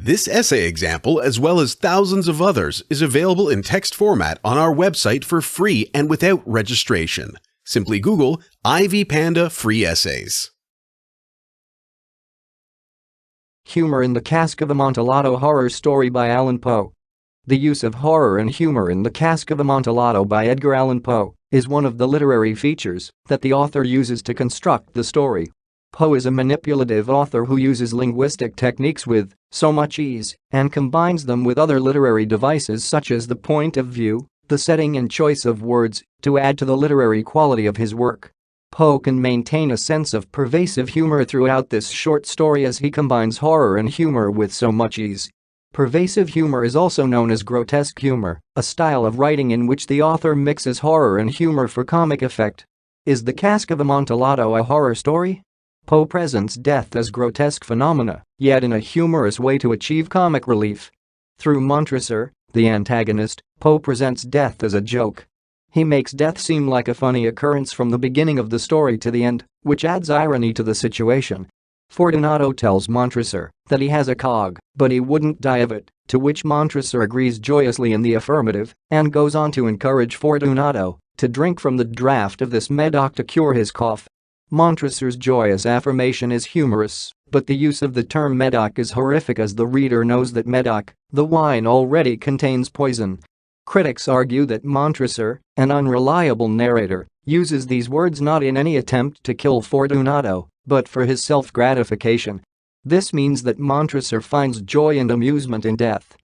This essay example, as well as thousands of others, is available in text format on our website for free and without registration. Simply Google Ivy Panda Free Essays. Humor in the Cask of Amontillado horror story by Allan Poe. The use of horror and humor in the Cask of Amontillado by Edgar Allan Poe is one of the literary features that the author uses to construct the story. Poe is a manipulative author who uses linguistic techniques with so much ease and combines them with other literary devices such as the point of view, the setting and choice of words to add to the literary quality of his work. Poe can maintain a sense of pervasive humor throughout this short story as he combines horror and humor with so much ease. Pervasive humor is also known as grotesque humor, a style of writing in which the author mixes horror and humor for comic effect. Is the Cask of Amontillado a horror story? Poe presents death as grotesque phenomena, yet in a humorous way to achieve comic relief. Through Montresor, the antagonist, Poe presents death as a joke. He makes death seem like a funny occurrence from the beginning of the story to the end, which adds irony to the situation. Fortunato tells Montresor that he has a cog, but he wouldn't die of it, to which Montresor agrees joyously in the affirmative and goes on to encourage Fortunato to drink from the draught of this medoc to cure his cough. Montresor's joyous affirmation is humorous, but the use of the term medoc is horrific as the reader knows that medoc, the wine, already contains poison. Critics argue that Montresor, an unreliable narrator, uses these words not in any attempt to kill Fortunato, but for his self-gratification. This means that Montresor finds joy and amusement in death.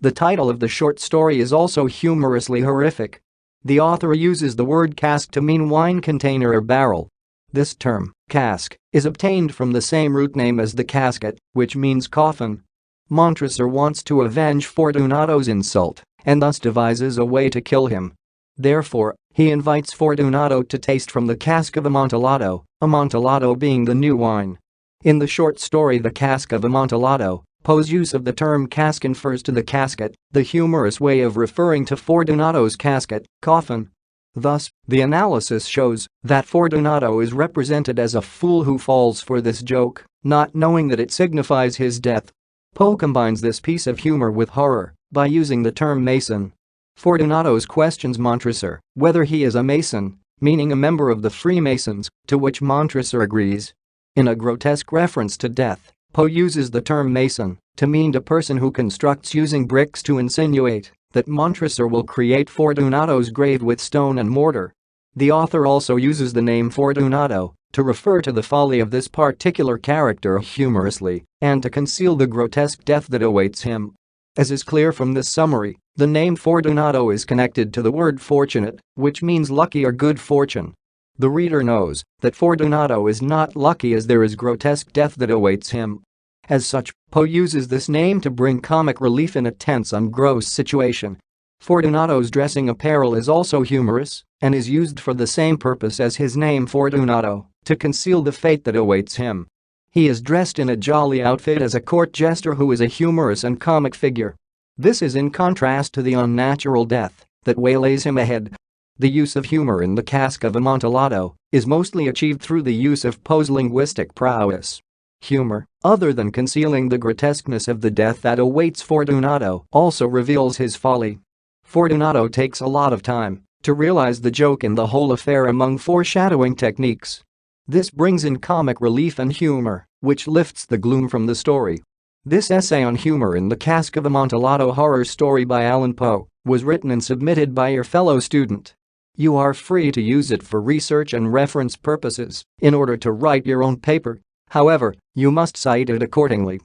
The title of the short story is also humorously horrific. The author uses the word cask to mean wine container or barrel. This term, cask, is obtained from the same root name as the casket, which means coffin. Montresor wants to avenge Fortunato's insult and thus devises a way to kill him. Therefore, he invites Fortunato to taste from the Cask of Amontillado, Amontillado being the new wine. In the short story The Cask of Amontillado, Poe's use of the term cask infers to the casket, the humorous way of referring to Fortunato's casket, coffin. Thus, the analysis shows that Fortunato is represented as a fool who falls for this joke, not knowing that it signifies his death. Poe combines this piece of humor with horror by using the term mason. Fortunato questions Montresor whether he is a mason, meaning a member of the Freemasons, to which Montresor agrees. In a grotesque reference to death, Poe uses the term mason to mean a person who constructs using bricks to insinuate that Montresor will create Fortunato's grave with stone and mortar. The author also uses the name Fortunato to refer to the folly of this particular character humorously and to conceal the grotesque death that awaits him. As is clear from this summary, the name Fortunato is connected to the word fortunate, which means lucky or good fortune. The reader knows that Fortunato is not lucky as there is grotesque death that awaits him. As such, Poe uses this name to bring comic relief in a tense and gross situation. Fortunato's dressing apparel is also humorous and is used for the same purpose as his name Fortunato, to conceal the fate that awaits him. He is dressed in a jolly outfit as a court jester who is a humorous and comic figure. This is in contrast to the unnatural death that waylays him ahead. The use of humor in the Cask of Amontillado is mostly achieved through the use of Poe's linguistic prowess. Humor, other than concealing the grotesqueness of the death that awaits Fortunato, also reveals his folly. Fortunato takes a lot of time to realize the joke in the whole affair among foreshadowing techniques. This brings in comic relief and humor, which lifts the gloom from the story. This essay on humor in the Cask of Amontillado horror story by Allan Poe was written and submitted by your fellow student. You are free to use it for research and reference purposes in order to write your own paper. However, you must cite it accordingly.